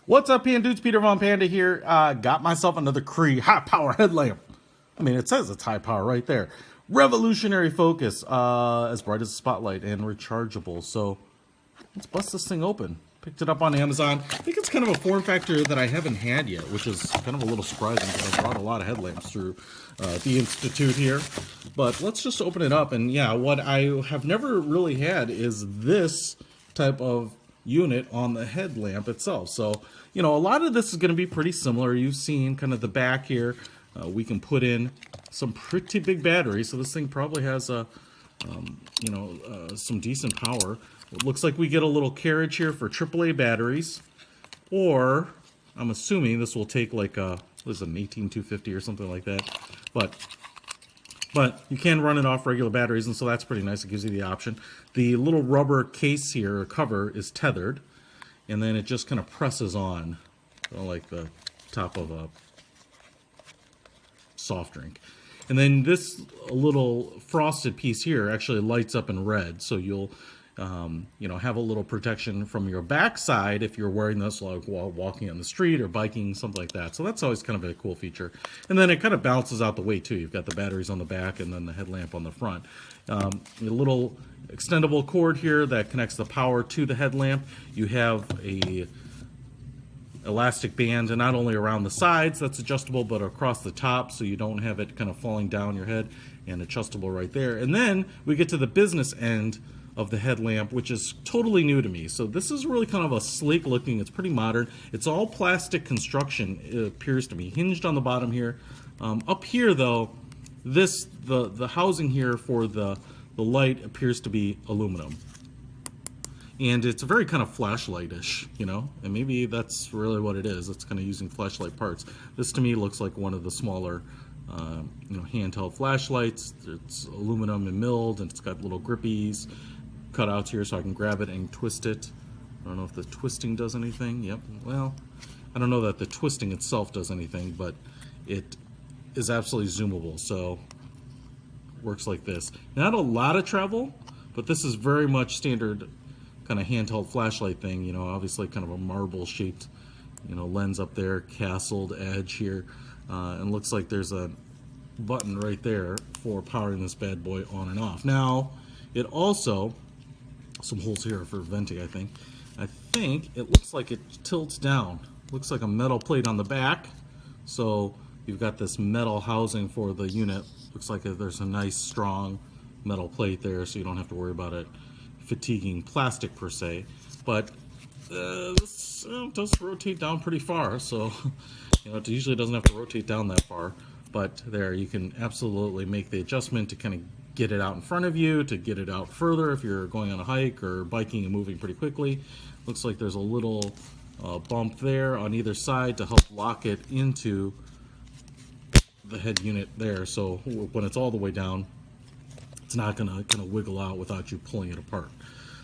What's up, Panda dudes? Peter Von Panda here. Got myself another Cree high power headlamp. I mean, it says it's high power right there. Revolutionary focus, as bright as a spotlight, and rechargeable. So let's bust this thing open. Picked it up on Amazon. I think it's kind of a form factor that I haven't had yet, which is kind of a little surprising because I brought a lot of headlamps through the Institute here. But let's just open it up. And yeah, what I have never really had is this type of unit on the headlamp itself. So, you know, a lot of this is going to be pretty similar. You've seen kind of the back here. We can put in some pretty big batteries. So this thing probably has some decent power. It looks like we get a little carriage here for AAA batteries, or I'm assuming this will take like a, what is it, an 18250 or something like that. But you can run it off regular batteries, and so that's pretty nice. It gives you the option. The little rubber case here, or cover, is tethered, and then it just kind of presses on, like the top of a soft drink. And then this little frosted piece here actually lights up in red, so you'll have a little protection from your backside if you're wearing this like while walking on the street or biking, something like that. So that's always kind of a cool feature. And then it kind of balances out the weight too. You've got the batteries on the back and then the headlamp on the front. A little extendable cord here that connects the power to the headlamp. You have a elastic band, and not only around the sides that's adjustable, but across the top, so you don't have it kind of falling down your head, and adjustable right there. And then we get to the business end of the headlamp, which is totally new to me. So this is really kind of a sleek looking, it's pretty modern. It's all plastic construction, it appears to me, hinged on the bottom here. Up here though, the housing here for the light appears to be aluminum. And it's very kind of flashlight-ish, you know, and maybe that's really what it is. It's kind of using flashlight parts. This to me looks like one of the smaller handheld flashlights. It's aluminum and milled, and it's got little grippies, cutouts here so I can grab it and twist it. I don't know if the twisting does anything. Yep, well, I don't know that the twisting itself does anything, but it is absolutely zoomable, so works like this. Not a lot of travel, but this is very much standard kind of handheld flashlight thing, you know, obviously kind of a marble shaped, lens up there, castled edge here, and looks like there's a button right there for powering this bad boy on and off. Now, it also, some holes here for venting, I think it looks like it tilts down. Looks like a metal plate on the back, so you've got this metal housing for the unit. Looks like there's a nice strong metal plate there, so you don't have to worry about it fatiguing plastic per se, but this does rotate down pretty far, so it usually doesn't have to rotate down that far, but there you can absolutely make the adjustment to kind of get it out in front of you, to get it out further if you're going on a hike or biking and moving pretty quickly. Looks like there's a little bump there on either side to help lock it into the head unit there, so when it's all the way down, it's not going to kind of wiggle out without you pulling it apart.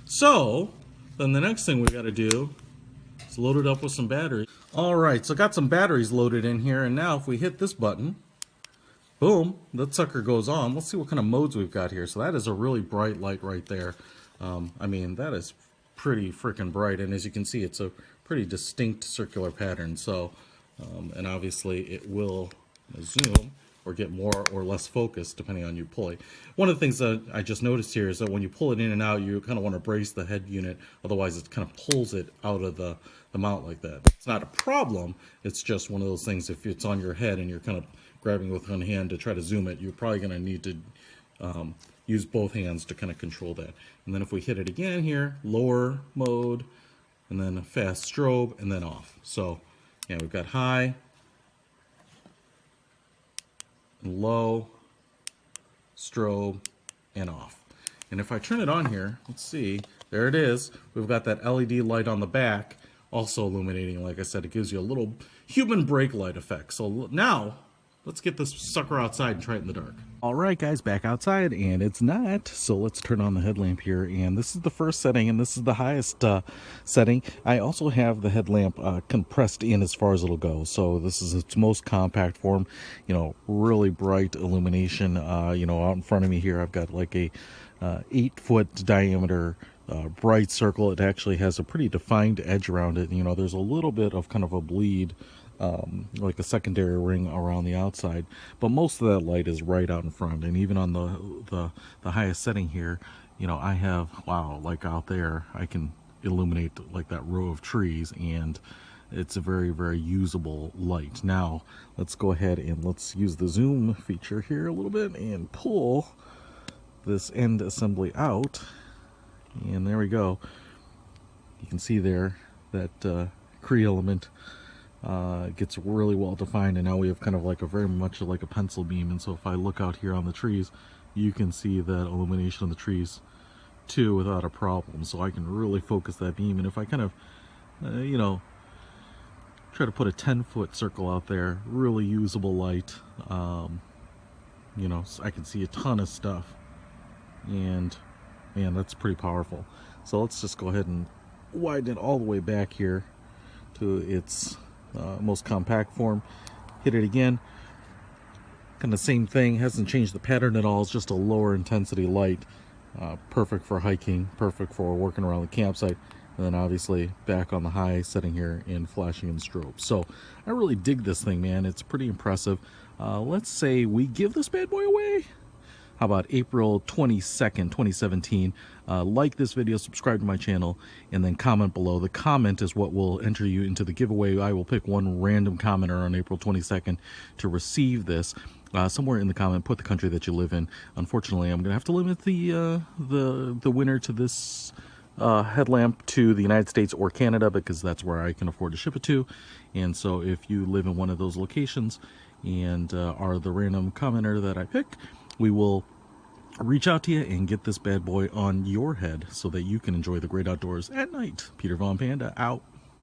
So then the next thing we got to do is load it up with some batteries. All right, so got some batteries loaded in here, and now if we hit this button, boom, that sucker goes on. Let's see what kind of modes we've got here. So that is a really bright light right there. I mean, that is pretty freaking bright, and as you can see, it's a pretty distinct circular pattern. So, and obviously it will zoom or get more or less focus depending on you pulling. One of the things that I just noticed here is that when you pull it in and out, you kind of want to brace the head unit, otherwise it kind of pulls it out of the mount like that. It's not a problem, it's just one of those things. If it's on your head and you're kind of grabbing with one hand to try to zoom it, you're probably going to need to use both hands to kind of control that. And then if we hit it again here, lower mode, and then fast strobe, and then off. So yeah, we've got high, low, strobe, and off. And if I turn it on here, let's see, there it is. We've got that LED light on the back also illuminating. Like I said, it gives you a little human brake light effect. So now let's get this sucker outside and try it in the dark. All right, guys, back outside, and it's not. So let's turn on the headlamp here, and this is the first setting, and this is the highest setting. I also have the headlamp compressed in as far as it'll go. So this is its most compact form, really bright illumination. Out in front of me here, I've got like a 8-foot diameter bright circle. It actually has a pretty defined edge around it. You know, there's a little bit of kind of a bleed, like a secondary ring around the outside, but most of that light is right out in front. And even on the highest setting here, you know, I have, wow, like out there, I can illuminate like that row of trees, and it's a very, very usable light. Now, let's go ahead and let's use the zoom feature here a little bit and pull this end assembly out. And there we go. You can see there that Cree element gets really well defined, and now we have kind of like a very much like a pencil beam. And so if I look out here on the trees, you can see that illumination of the trees too without a problem. So I can really focus that beam. And if I kind of, you know, try to put a 10-foot circle out there, really usable light, you know, so I can see a ton of stuff. And man, that's pretty powerful. So let's just go ahead and widen it all the way back here to its most compact form. Hit it again. Kind of same thing, hasn't changed the pattern at all. It's just a lower intensity light. Perfect for hiking, perfect for working around the campsite. And then obviously back on the high setting here and flashing in strobe. So I really dig this thing, man. It's pretty impressive. Let's say we give this bad boy away. How about April 22nd, 2017? Like this video, subscribe to my channel, and then comment below. The comment is what will enter you into the giveaway. I will pick one random commenter on April 22nd to receive this. Somewhere in the comment, put the country that you live in. Unfortunately, I'm going to have to limit the winner to this headlamp to the United States or Canada, because that's where I can afford to ship it to. And so if you live in one of those locations and are the random commenter that I pick, we will reach out to you and get this bad boy on your head so that you can enjoy the great outdoors at night. Peter Von Panda out.